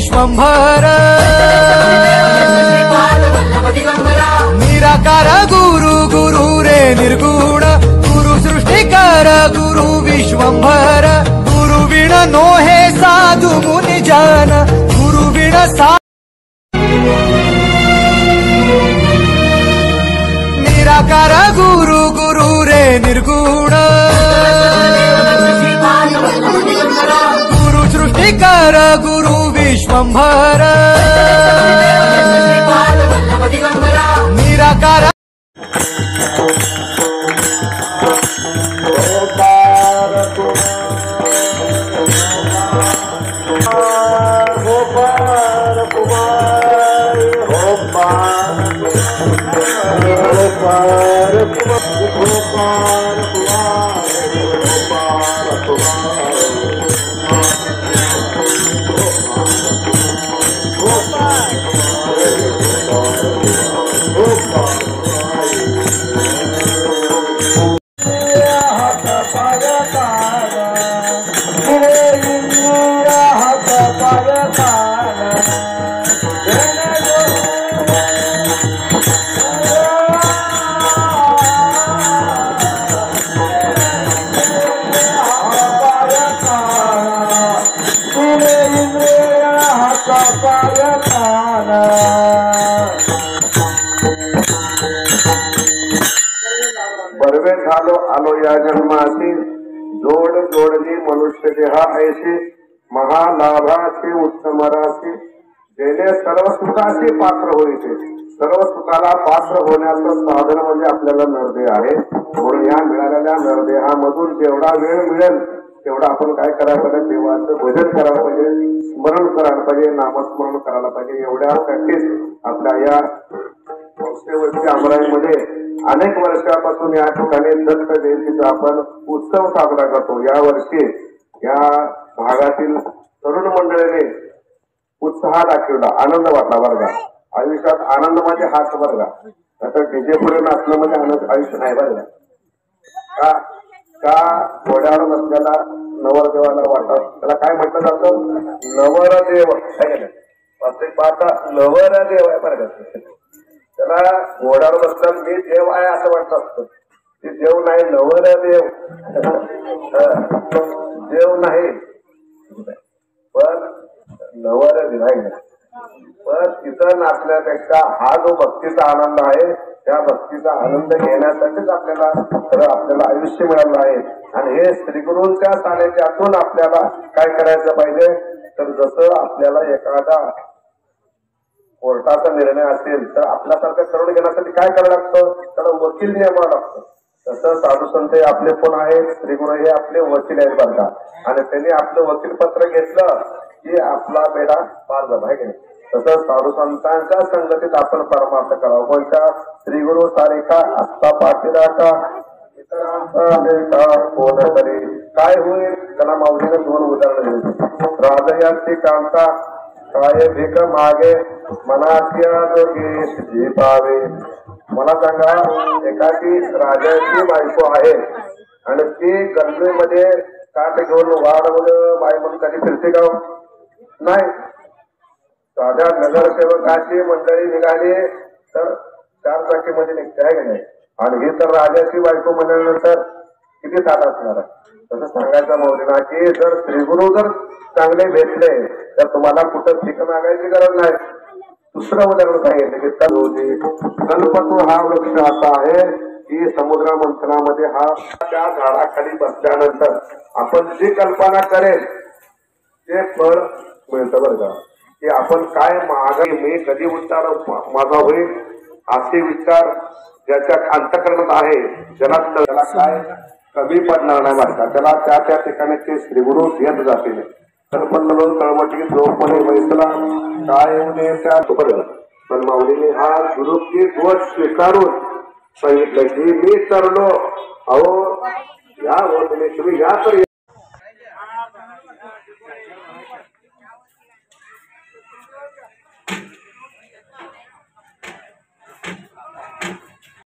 विश्वंभर निराकार गुरु गुरु रे निर्गुण गुरु सृष्टिकर गुरु विश्वंभर गुरु विण नो हे साधु मुनि जन गुरु विण निराकार गुरु गुरु रे निर्गुण गुरु सृष्टिकर गुरु विश्वंभर निराकार बरवे झालो आलो या जन्मासी जोड जोडली मनुष्य देहा ऐसे महालाभाचे उत्तमराशी जेणे सर्व सुखाचे पात्र होईते सर्व सुखाला पात्र होण्याचं साधन म्हणजे आपल्याला नरदेह आहे म्हणून या मिळालेल्या नरदेहामधून जेवढा वेळ मिळेल तेवढा आपण काय करायला पाहिजे देवाचं भजन करायला पाहिजे स्मरण करायला पाहिजे नामस्मरण करायला पाहिजे एवढ्यासाठीच आपल्या या संस्थेवरच्या अमराईमध्ये अनेक वर्षापासून या ठिकाणी दत्त जयंतीचा आपण उत्सव साजरा करतो या वर्षी या भागातील तरुण मंडळीने उत्साह दाखवला आनंद वाटला वर्गा आयुष्यात आनंद म्हणजे हाच वर्गा आता डीजे पुढे नाचणं म्हणजे आनंद आयुष्य नाही बरं का घोड्यावर बसलेला नवरदेवाला वाटत त्याला काय म्हटलं जातं नवरदेव पाहता नवरदेव आहे बरं का त्याला घोड्यावर बसला मी देव आहे असं वाटत असतं ते देव नाही नवरदेव देव नाही पण नवरदेव आहे पण तिथं नाचण्यापेक्षा हा जो भक्तीचा आनंद आहे त्या भक्तीचा आनंद घेण्यासाठीच आपल्याला आयुष्य मिळालं आहे आणि हे श्रीगुरूंच्या सानिध्यातून आपल्याला काय करायचं पाहिजे तर जसं आपल्याला एखादा कोर्टाचा निर्णय असेल तर आपल्यासारखं करून घेण्यासाठी काय करावं लागतं त्याला वकील नेमावं लागतं तसं साधू संत आपले कोण आहेत श्रीगुरू हे आपले वकील आहेत बरं का आणि त्यांनी आपलं वकीलपत्र घेतलं की आपला बेडा पार झाला आहे तसं साधू संतांच्या संगतीत आपण परमार्थ करावं कोणत्या श्रीगुरु सारिका आस्था पाटीला का इतरांचा कोण तरी काय होईल त्याला माऊलीने 2 उदाहरणं दिली राजयाची कांता काय भीक मागे मनाच्या जोगेश जी पावे मला सांगा एखादी राजाची बायको आहे आणि ती गल्लीमध्ये काठ घेऊन वाढवलं बाय म्हणून कधी फिरते का नाही साध्या नगरसेवकाची मंडळी निघाली तर 4 चाकीमध्ये निघते आहे की नाही आणि ही तर राजाची बायको म्हणल्यानंतर किती साधा असणार आहे तसं सांगायचं माऊलीना की जर श्रीगुरु जर चांगले भेटले तर तुम्हाला कुठं भीक मागायची गरज नाही दुसरं उदाहरण सांगितलं की कल्पतरू हा वृक्ष असा आहे की समुद्र मंथनामध्ये हा त्या झाडाखाली बसल्यानंतर आपण जी कल्पना करेल ते फळ मिळतं बरं का की आपण काय मागे मी कधी उच्चार माझा होईल असे विचार ज्याच्या अंतःकरणात आहे त्याला काय कमी पडणार नाही बरं त्याला त्या ठिकाणी ते श्रीगुरु देत जातील कल्पनलो कळमटी जोपणे वैसला काय होणे त्या पण माऊलीने हा गुरुची दोष स्वीकारून सांगितलं की मी तरलो अहो या तुम्ही या तर